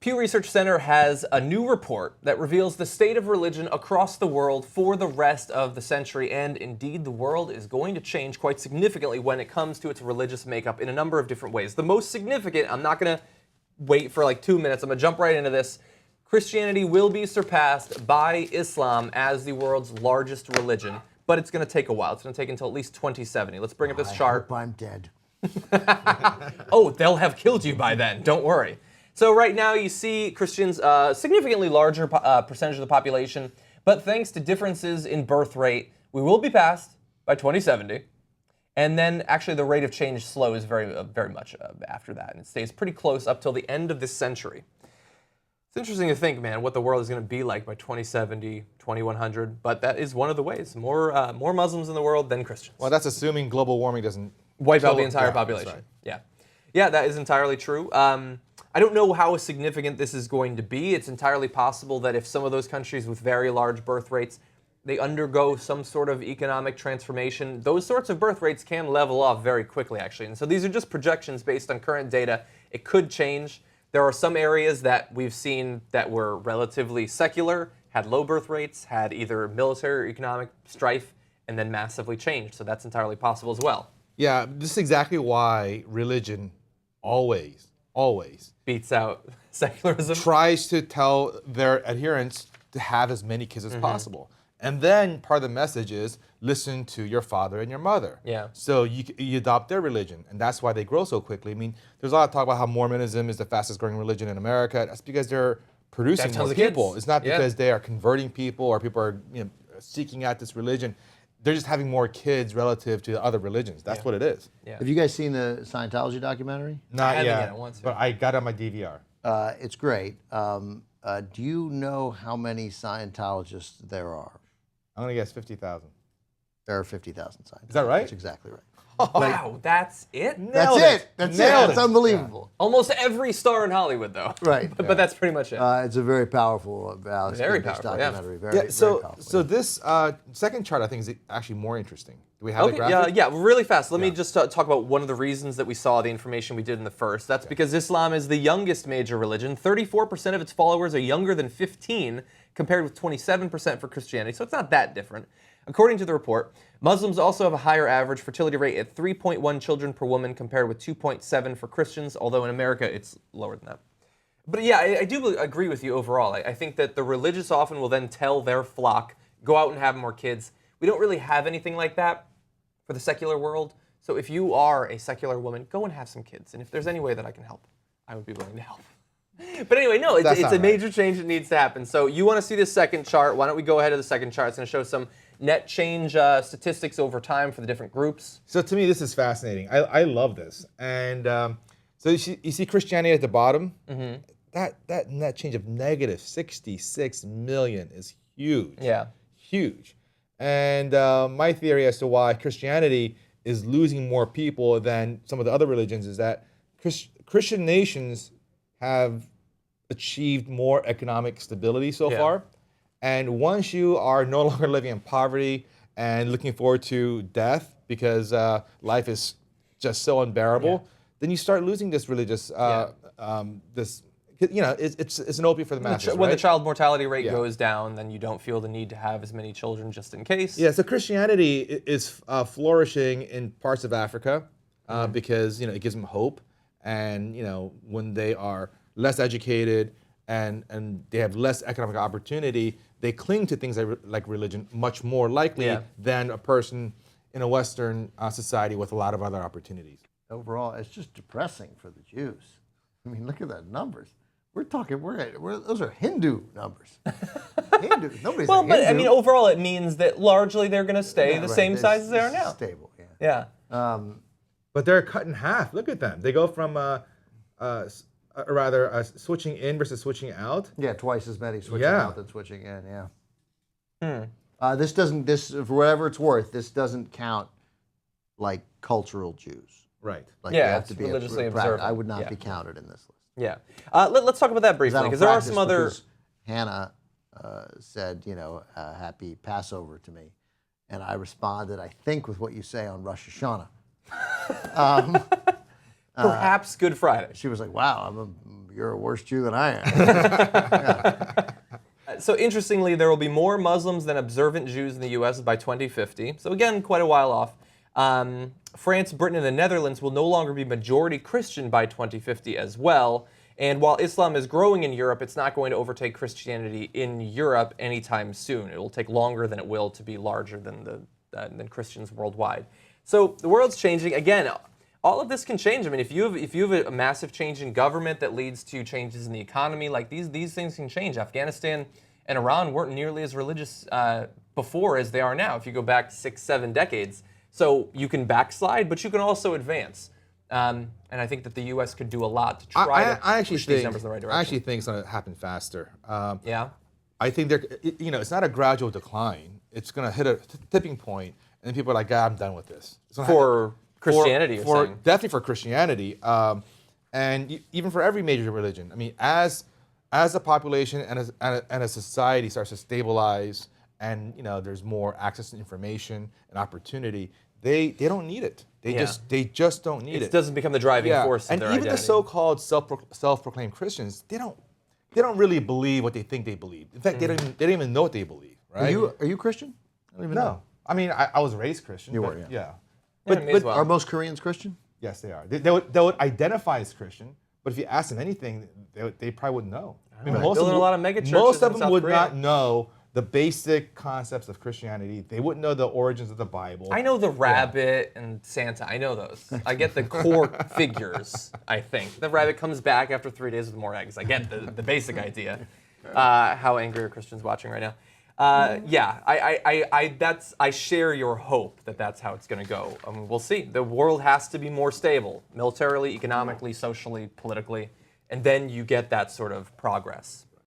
Pew Research Center has a new report that reveals the state of religion across the world for the rest of the century, and indeed the world is going to change quite significantly when it comes to its religious makeup in a number of different ways. The most significant, I'm not going to wait for like 2 minutes, I'm going to jump right into this. Christianity will be surpassed by Islam as the world's largest religion, but it's going to take a while. It's going to take until at least 2070. Let's bring up this chart. I hope I'm dead. Oh, they'll have killed you by then, don't worry. So right now you see Christians, significantly larger percentage of the population, but thanks to differences in birth rate, we will be passed by 2070. And then actually the rate of change slows very much after that, and it stays pretty close up till the end of this century. It's interesting to think, man, what the world is going to be like by 2070, 2100, but that is one of the ways. More Muslims in the world than Christians. Well, that's assuming global warming doesn't wipe out the entire population. That's right. Yeah. Yeah, that is entirely true. I don't know how significant this is going to be. It's entirely possible that if some of those countries with very large birth rates, they undergo some sort of economic transformation, those sorts of birth rates can level off very quickly, actually. And so these are just projections based on current data. It could change. There are some areas that we've seen that were relatively secular, had low birth rates, had either military or economic strife, and then massively changed. So that's entirely possible as well. Yeah, this is exactly why religion always Beats out secularism. tries to tell their adherents to have as many kids as possible. And then part of the message is listen to your father and your mother. Yeah. So you adopt their religion, and that's why they grow so quickly. I mean, there's a lot of talk about how Mormonism is the fastest growing religion in America. That's because they're producing more people. It's not because they are converting people or people are seeking out this religion. They're just having more kids relative to other religions. That's what it is. Yeah. Have you guys seen the Scientology documentary? Not yet, I want to. but I got it on my DVR. It's great. Do you know how many Scientologists there are? I'm gonna guess 50,000. There are 50,000 Scientologists. Is that right? That's exactly right. Wow, that's it? That's it. That's it. That's unbelievable. Almost every star in Hollywood, though. Right. But that's pretty much it. It's a very powerful, Very powerful, yeah. documentary. Very powerful. So this second chart I think is actually more interesting. Do we have the Okay, graphic? yeah, really fast. Let me just talk about one of the reasons that we saw the information we did in the first. That's because Islam is the youngest major religion. 34% of its followers are younger than 15, compared with 27% for Christianity, so it's not that different. According to the report, Muslims also have a higher average fertility rate at 3.1 children per woman compared with 2.7 for Christians, although in America it's lower than that. But yeah, I do agree with you overall. I think that the religious often will then tell their flock, go out and have more kids. We don't really have anything like that for the secular world. So if you are a secular woman, go and have some kids. And if there's any way that I can help, I would be willing to help. But anyway, no, it's a major change that needs to happen. So you want to see this second chart. Why don't we go ahead to the second chart? It's going to show some net change statistics over time for the different groups. So to me, this is fascinating. I love this. And so you see Christianity at the bottom. That net change of negative 66 million is huge. Yeah. Huge. And my theory as to why Christianity is losing more people than some of the other religions is that Christian nations have achieved more economic stability so far. And once you are no longer living in poverty and looking forward to death because life is just so unbearable, then you start losing this religious, it's an opiate for the masses, When right? the child mortality rate goes down, then you don't feel the need to have as many children just in case. Yeah, so Christianity is flourishing in parts of Africa because it gives them hope, and when they are less educated and they have less economic opportunity, they cling to things like religion much more likely than a person in a Western society with a lot of other opportunities. Overall, it's just depressing for the Jews. I mean, look at the numbers. We're talking, those are Hindu numbers. Hindu, nobody's Well, but Hindu. I mean, overall, it means that largely they're going to stay the same size as they are now. Stable, yeah. Yeah. But they're cut in half. Look at them. They go from switching in versus switching out. Yeah, twice as many switching out than switching in, This for whatever it's worth, this doesn't count like cultural Jews. Right. Like Yeah, you have it's to be religiously observant. observant. I would not be counted in this list. Yeah. Let's talk about that briefly, because there are some other... Because Hannah said, happy Passover to me. And I responded, I think, with what you say on Rosh Hashanah. Perhaps Good Friday. She was like, "Wow, you're a worse Jew than I am." So interestingly, there will be more Muslims than observant Jews in the U.S. by 2050. So again, quite a while off. France, Britain, and the Netherlands will no longer be majority Christian by 2050 as well. And while Islam is growing in Europe, it's not going to overtake Christianity in Europe anytime soon. It will take longer than it will to be larger than Christians worldwide. So the world's changing. Again, all of this can change. I mean, if you have a massive change in government that leads to changes in the economy, like these things can change. Afghanistan and Iran weren't nearly as religious before as they are now, if you go back 6-7 decades. So you can backslide, but you can also advance. And I think that the U.S. could do a lot to try to push these numbers in the right direction. I actually think it's going to happen faster. Yeah? I think it's not a gradual decline. It's going to hit a tipping point, and then people are like, I'm done with this. For Christianity, you're saying? Definitely for Christianity, and even for every major religion. I mean, as the population and a society starts to stabilize, and there's more access to information and opportunity, they don't need it. They just don't need it. It doesn't become the driving force of and their even identity. the so-called self-proclaimed Christians, they don't really believe what they think they believe. In fact, they don't even know what they believe. Right? Are you Christian? I don't even know. I mean, I was raised Christian. You were, yeah. Yeah. But me as well. Are most Koreans Christian? Yes, they are. They would identify as Christian, but if you ask them anything, they probably wouldn't know. I mean, Building a lot of mega churches most of in them South would Korea. not know the basic concepts of Christianity. They wouldn't know the origins of the Bible. I know the rabbit and Santa. I know those. I get the core figures, I think. The rabbit comes back after 3 days with more eggs. I get the basic idea. How angry are Christians watching right now? I share your hope that that's how it's going to go. We'll see. The world has to be more stable, militarily, economically, socially, politically, and then you get that sort of progress.